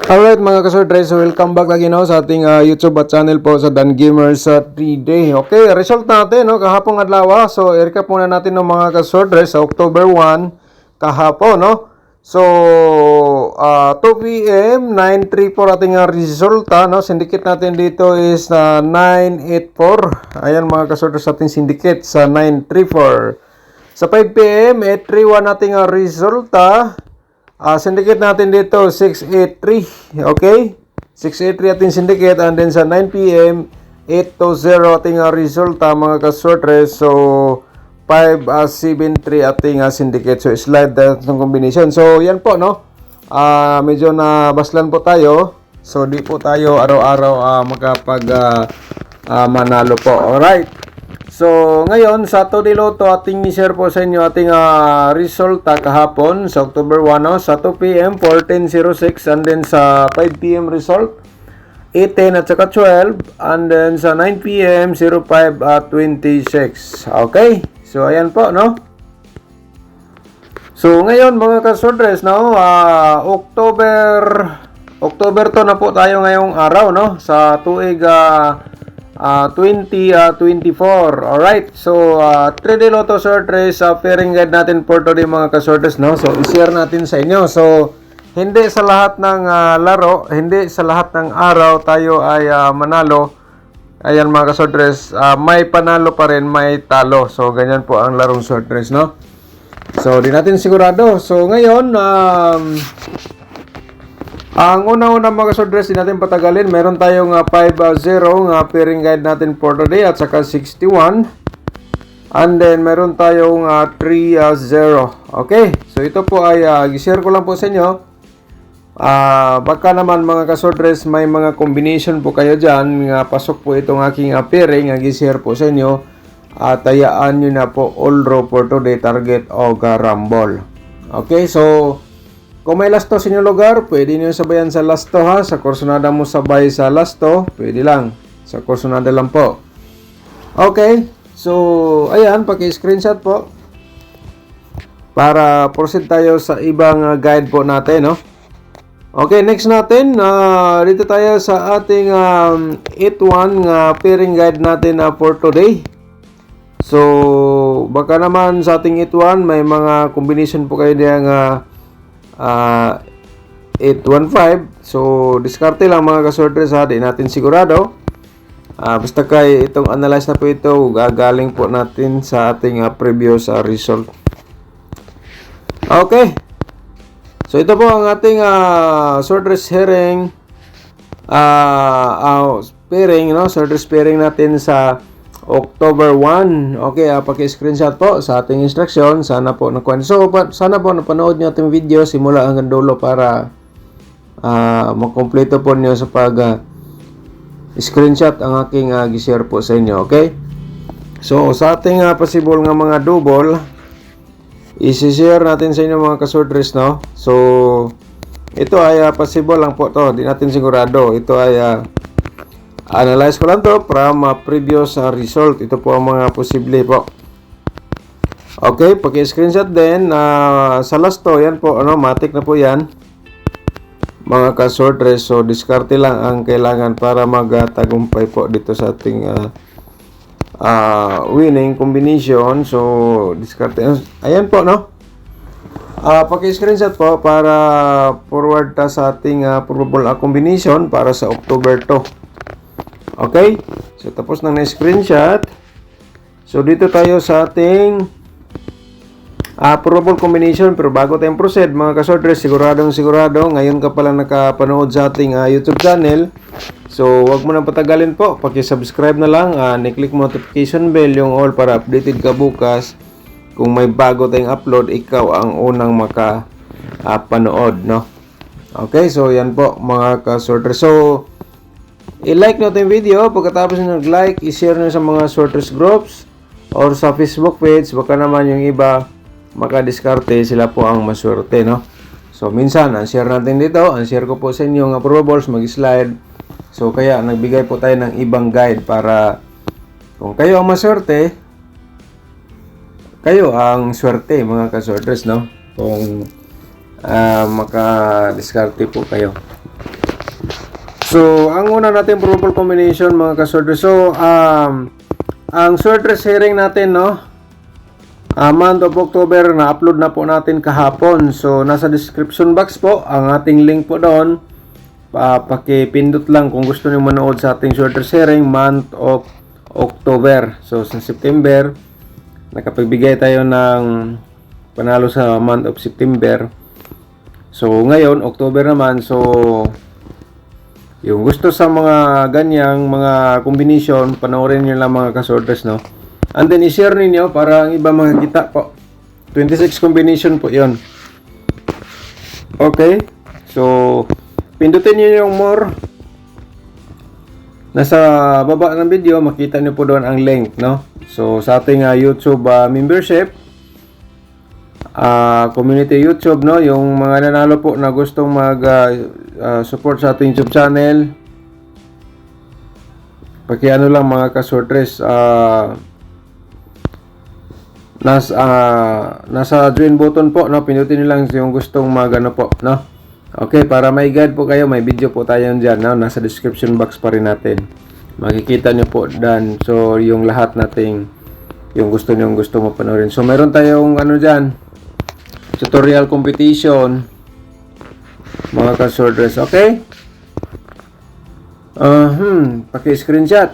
Alright mga kasortres, so welcome back lagi no, sa ating YouTube at channel po sa Dan Gamers 3D. Okay, result natin no, kahapon adlaw. So i-recap muna natin no, mga kasortres sa October 1 kahapon no. So 2 PM 934 ating resulta no. Syndicate natin dito is 984. Ayan mga kasortres, ating syndicate sa 934. Sa 5 PM 831 ating resulta. Syndicate natin dito 683, okay? 683 ating syndicate, and then sa 9 PM 820 ating resulta mga kasortres. So 573 ating syndicate. So slide na itong combination. So yan po no. Medyo nabaslan po tayo. So di po tayo araw-araw makapag manalo po. Alright. So, ngayon, sa Todi Lotto, ating i-share po sa inyo ating resulta kahapon sa October 1, no? Sa 2 PM, 1406, and then sa 5 PM result, 810 at saka 12, and then sa 9 PM, 05 at 26. Okay? So, ayan po, no? So, ngayon, mga kasortres, no? October to na po tayo ngayong araw, no? Sa tuig 2024. Alright, so 3D Lotto sortres, pairing guide natin for today mga kasortres, no? So i-share natin sa inyo. So hindi sa lahat ng laro, hindi sa lahat ng araw tayo ay manalo. Ayan mga kasortres, may panalo pa rin, may talo. So ganyan po ang larong sortres, no? So di natin sigurado. So ngayon ang una-una mga kasortres, di natin patagalin. Meron tayong 5-0 pairing guide natin for today at saka 61. And then meron tayong 3-0. Okay, so ito po ay i-share ko lang po sa inyo. Baka naman mga kasortres, may mga combination po kayo dyan. Pasok po itong aking pairing. I-share po sa inyo. Tayaan nyo na po all draw for today, target o rumble. Okay, so kung may lasto sa inyong lugar, pwede nyo sabayan sa lasto ha. Sa Corsonada mo sabay sa lasto, pwede lang. Sa Corsonada lang po. Okay. So, ayan, paki-screenshot po. Para proceed tayo sa ibang guide po natin, no? Okay, next natin. Dito tayo sa ating 8-1 pairing guide natin for today. So, baka naman sa ating 8-1, may mga combination po kayo diyang 815. So diskarte lang mga kasortres ha, di natin sigurado. Basta kay itong analyze na po ito, gagaling po natin sa ating previous result. Okay. So ito po ang ating sortres pairing, pairing, no? Sortres pairing natin sa October 1. Okay, paki-screenshot po sa ating instruction. Sana po nakuha. So, sana po napanood nyo ating video simula hanggang dulo para makompleto po nyo sa screenshot ang aking gi-share po sa inyo. Okay? So, sa ating possible nga mga double, i-share natin sa inyo mga kasortres, no? So, ito ay possible lang po to. Di natin sigurado. Ito ay analyze ko lang to from previous result. Ito po ang mga posible po. Okay, paki-screenshot din sa last to, yan po, matik na po yan mga kasortres. So diskarte lang ang kailangan para magtagumpay po dito sa ating winning combination. So diskarte, ayan po, no? Paki-screenshot po para forward ta sa ating probable combination para sa October 2. Okay? So, tapos na screenshot. So, dito tayo sa ating probable combination. Pero bago tayong proceed, mga kasortres, sigurado, ngayon ka pala nakapanood sa ating YouTube channel. So, wag mo nang patagalin po. Paki-subscribe na lang. Ni-click mo notification bell, yung all, para updated ka bukas. Kung may bago tayong upload, ikaw ang unang makapanood, no? Okay, so yan po, mga kasortres. So, i-like nyo itong video. Pagkatapos nyo nag-like, i-share nyo sa mga sorters groups or sa Facebook page. Baka naman yung iba makadiskarte, sila po ang maswerte, no? So, minsan, ang share natin dito, ang share ko po sa inyo ng probables, mag-slide. So, kaya nagbigay po tayo ng ibang guide para kung kayo ang maswerte, kayo ang swerte, mga kasorters, no? Kung makadiskarte po kayo. So, ang una natin purple combination mga ka-sortress. So, ang sortress hearing natin, no? Month of October, na-upload na po natin kahapon. So, nasa description box po, ang ating link po doon. Pakipindot lang kung gusto niyo manood sa ating sortress hearing, month of October. So, sa September, nakapagbigay tayo ng panalo sa month of September. So, ngayon, October naman. So, yung gusto sa mga ganyang mga combination, panoorin nyo lang mga ka-sortress, no? And then, i-share ninyo para ang iba makakita po. 26 combination po yon. Okay? So, pindutin nyo yung more. Nasa baba ng video, makita nyo po doon ang link, no? So, sa ating YouTube membership, community YouTube, no? Yung mga nanalo po na gustong support sa ating YouTube channel, pakiano lang mga ka-sortress, nasa join button po, no? Pindutin niyo lang yung gustong magano po, no? Okay, para may guide po kayo, may video po tayo dyan, no? Nasa description box pa rin natin, makikita nyo po dan. So, yung lahat nating yung gusto mapanorin. So, meron tayong ano dyan, tutorial competition mga ka-sortress. Okay? Paki-screenshot.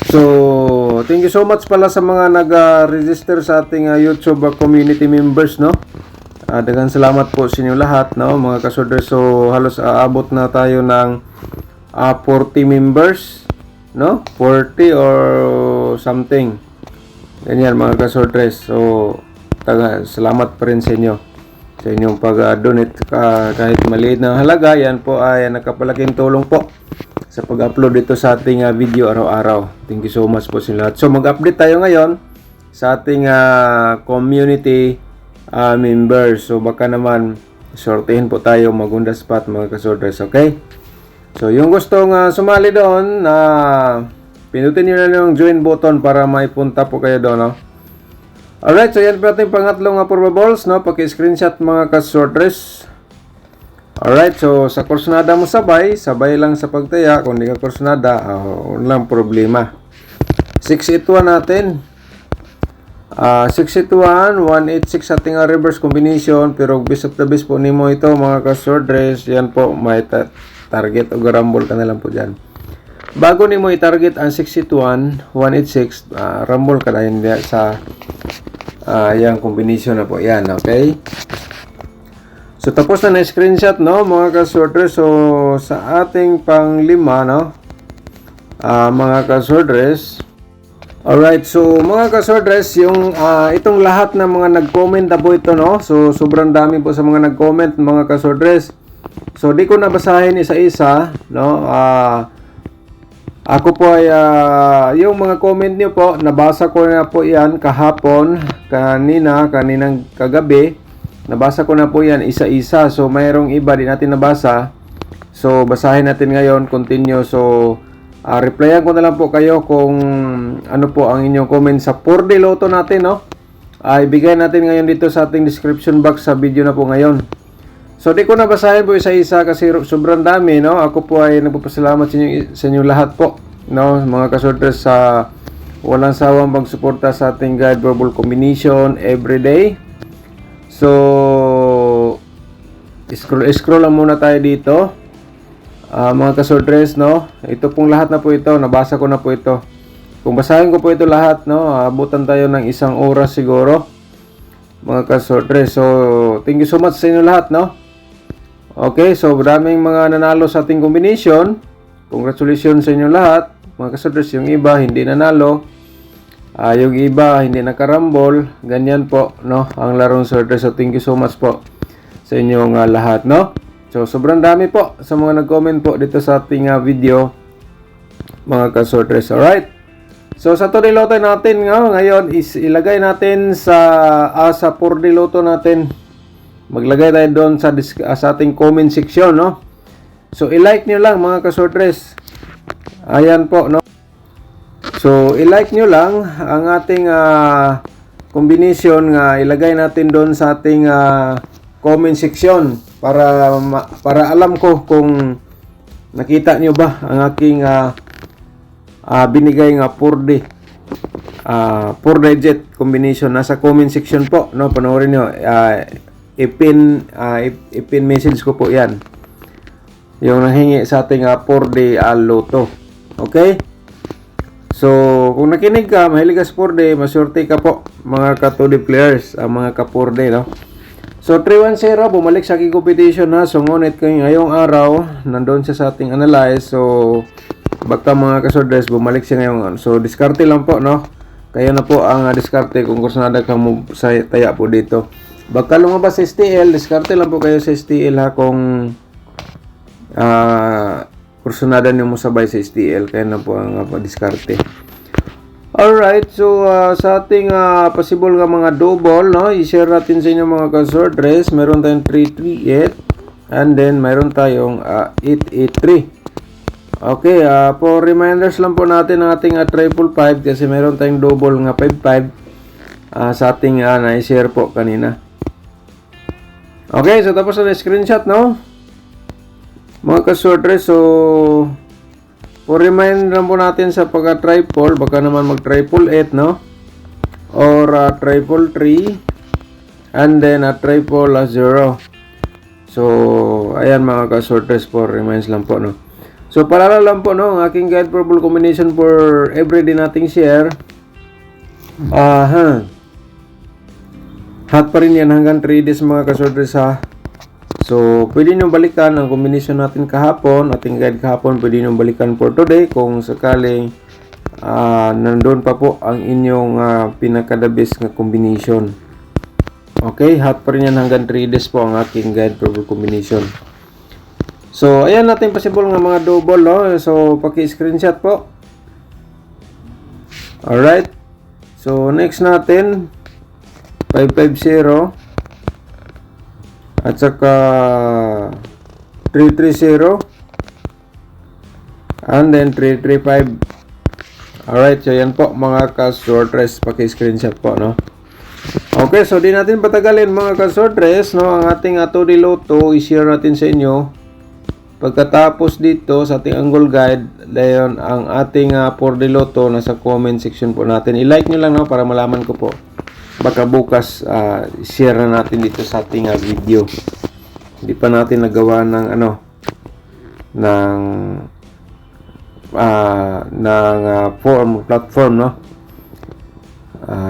So, thank you so much pala sa mga nag-register sa ating YouTube community members, no? Daghang salamat po sa inyo lahat, no, mga ka-sortress. So, halos aabot na tayo ng 40 members, no? 40 or something. Ganyan mga ka-sortress. So, salamat pa rin sa inyo. Sa inyong pag-donate kahit maliit na halaga, yan po ay nakapalaking tulong po sa pag-upload dito sa ating video araw-araw. Thank you so much po sa inyo lahat. So, mag-update tayo ngayon sa ating community members. So, baka naman sortihin po tayo magunda spot mga ka-sortress. Okay? So, yung gustong sumali doon, pinutin nyo na yung join button para maipunta po kayo doon, no? Alright, so yan po ating pangatlong probables, no? Paki-screenshot mga ka-sortress. Alright, so sa kursunada mo sabay lang sa pagtaya. Kung di ka kursunada, walang problema. 681 natin. 681, 186 ating reverse combination. Pero best of the best po nimo ito mga ka-sortress. Yan po, may target o garambol ka na lang po dyan. Bago nimo i-target ang 681, 186, rumble ka na yun sa yung combination na po yan, okay? So, tapos na screenshot, no, mga ka-sortress. So, sa ating pang-5, no, mga ka-sortress. Alright, so, mga ka-sortress, yung itong lahat ng mga nag-comment na po ito, no? So, sobrang dami po sa mga nag-comment, mga ka-sortress. So, di ko nabasahin isa-isa, no? Ako po ay, yung mga comment niyo po, nabasa ko na po yan kahapon, kaninang kagabi, nabasa ko na po yan isa-isa. So, mayroong iba din natin nabasa. So, basahin natin ngayon, continue. So, replyan ko na lang po kayo kung ano po ang inyong comment sa 4D Lotto natin, no? Ibigay natin ngayon dito sa ating description box sa video na po ngayon. So, di ko na basahin po isa-isa kasi sobrang dami, no? Ako po ay nagpapasalamat sa inyo lahat po, no? Mga ka-sortress, sa walang sawang pagsuporta sa ating guide verbal combination everyday. So, scroll lang muna tayo dito. Mga ka-sortress, no? Ito pong lahat na po ito, nabasa ko na po ito. Kung basahin ko po ito lahat, no? Abutan tayo ng 1 oras siguro, mga ka-sortress. So, thank you so much sa inyo lahat, no? Okay, so maraming mga nanalo sa ating combination. Congratulations sa inyo lahat, mga ka-sortress. Yung iba hindi nanalo, yung iba hindi nakarambol. Ganyan po, no, ang larong sortress. So thank you so much po sa inyong lahat, no. So sobrang dami po sa mga nag-comment po dito sa ating video, mga ka-sortress. Alright, so sa 2D Lotto natin ngayon is ilagay natin sa 4D Lotto natin. Maglagay tayo doon sa ating comment section, no? So, i-like nyo lang, mga ka-sortress. Ayan po, no? So, i-like nyo lang ang ating combination nga ilagay natin doon sa ating comment section. para alam ko kung nakita niyo ba ang aking binigay nga 4D 4-digit combination. Nasa comment section po, no, panoorin niyo. I-pin message ko po 'yan. Yung nanghingi sa ating 4D Lotto. Okay? So, kung nakinig ka, mahilig ka sa 4D, maswerte ka po, mga ka-2D players, mga ka-4D, no? So, 310, bumalik sa aking competition, ha? So, ngunit ngayong araw, nandun siya sa ating analyze. So, baka mga ka-sworders, bumalik siya ngayon. So, diskarte lang po, no? Kaya na po ang diskarte kung kursunada ka mo sa taya po dito. Baka lumabas sa STL, diskarte lang po kayo sa STL, ha? Kung kursunada niyo mo sabay sa STL, kaya na po ang diskarte. Alright, so sa ating possible nga mga double, no, i-share natin sa inyo mga ka-sworders. Meron tayong 338 and then meron tayong 883. Okay, for reminders lang po natin ang ating 555 kasi meron tayong double nga 55 sa ating na-share po kanina. Okay, so tapos na screenshot, no? Mga ka-sworders, so for remind lang po natin sa pagka-triple, baka naman mag-triple 8, no? Or triple 3 and then triple 0. So, ayan mga ka-sorters, for reminds lang po, no? So, paalala lang po, no? Ang aking guide probable combination for everyday nating share. Hot pa rin yan hanggang 3 days mga ka-sorters, ha? So, pwede nyo balikan ang combination natin kahapon, ating guide kahapon, pwede nyo balikan for today kung sakaling nandun pa po ang inyong pinaka-the best nga combination. Okay, hot pa rin yan hanggang 3 days po ang aking guide probable combination. So, ayan natin possible nga mga double, no? So, paki-screenshot po. Alright. So, next natin, 550. At saka 330 and then 335. Alright, so yan po mga ka-sortress, paki-screenshot po, no? Okay, so di natin patagalin mga ka-sortress, no? Ang ating 2D Lotto, i-share natin sa inyo. Pagkatapos dito sa ating angle guide, dayon ang ating 4D Lotto nasa comment section po natin. I-like nyo lang, no, para malaman ko po. Baka bukas share na natin dito sa ating video. Hindi pa natin nagawa ng platform, no?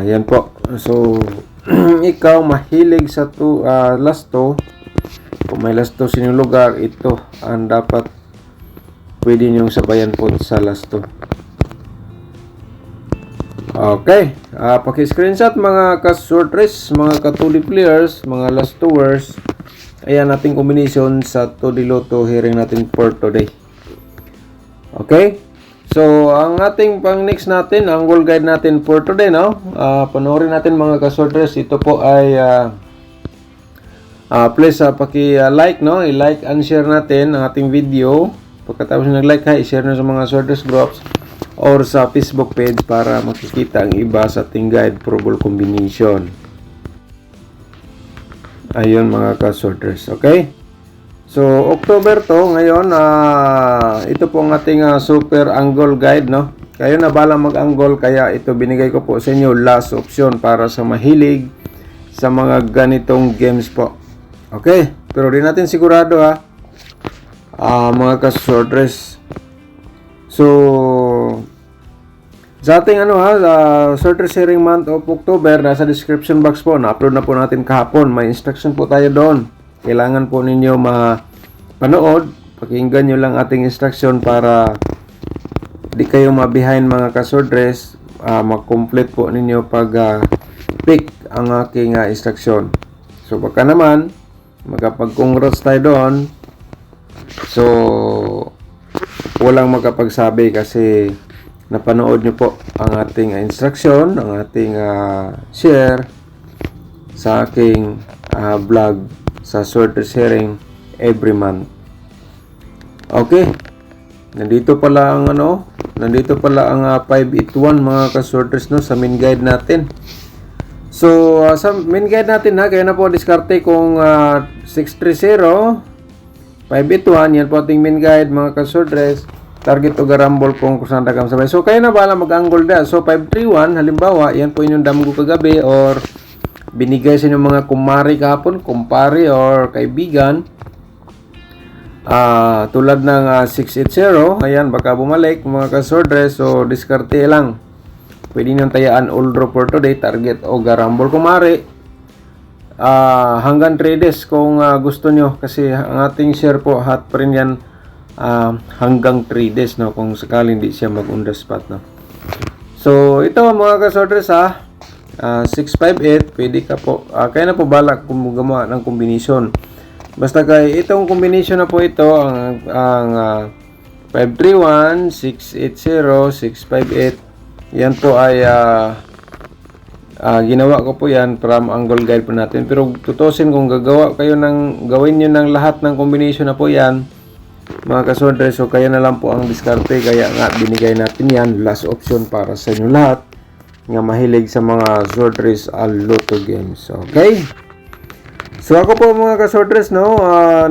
Yan po. So ikaw mahilig sa lasto, kung may lasto sa inyong lugar, ito ang dapat pwede nyong sabayan po sa lasto. Okay, paki-screenshot mga ka-sortress, mga ka-2D players, mga last tours. Ayan nating combination sa 2D Lotto hearing natin for today. Okay, so ang ating pang next natin, ang goal guide natin for today, no? Panoorin natin mga ka-sortress. Ito po ay please paki-like, no? I-like and share natin ang ating video. Pagkatapos nag-like, i-share nyo sa mga sortress groups or sa Facebook page para makikita ang iba sa ating guide probable combination. Ayun mga ka-sorters, okay? So, October to, ngayon, ito po ang ating super angle guide, no? Kayo na balang mag-angle, kaya ito binigay ko po sa inyo last option para sa mahilig sa mga ganitong games po. Okay? Pero di natin sigurado, mga ka-sorters. So, sa ating sorter sharing month of October, nasa description box po, na-upload na po natin kahapon. May instruction po tayo doon. Kailangan po ninyo mapanood. Pakinggan nyo lang ating instruction para di kayo ma-behind mga ka-sortress. Mag-complete po ninyo pag pick ang aking instruction. So, baka naman, magkapag-congrats tayo doon. So, walang makapagsabi kasi napanood nyo po ang ating instruction, ang ating share sa aking vlog sa sorter sharing every month. Okay. Nandito pala ang 581 mga ka-sorters, no, sa main guide natin. So, sa main guide natin ha, kaya na po diskarte kung 630, 581, yan po ating main guide mga kasordres. Target o garambol kung saan takam sabay. So, kayo na bala mag-angle da. So, 531, halimbawa, yan po inyong damgo kagabi or binigay sa inyong mga kumari kahapon, kumpare or kaibigan. Tulad ng 680, ayan, baka bumalik mga kasordres. So, diskarte lang. Pwede nyo tayaan all draw for today, target o garambol kumari. Hanggang 3 days kung gusto nyo. Kasi ang ating share po, hot pa rin yan hanggang 3 days, no? Kung sakaling hindi siya mag-on the spot, no? So, ito mga kasordres 658, pwede ka po. Kaya na po balak kung gumawa ng combination. Basta kay itong combination na po ito, ang 531, 680, 658, yan po ay ginawa ko po yan from angle guide po natin. Pero tutusin kung gawin nyo ng lahat ng combination na po yan, mga kasordres. So kaya na lang po ang diskarte. Kaya nga binigay natin yan. Last option para sa inyo lahat nga mahilig sa mga swordres Lotto games. Okay? So ako po mga kasordres, no,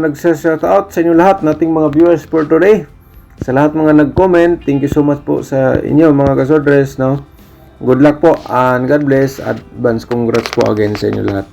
nagsa-shoutout sa inyo lahat nating mga viewers for today. Sa lahat mga nag-comment, thank you so much po sa inyo mga kasordres, no. Good luck po and God bless. Advance congrats po again sa inyo lahat.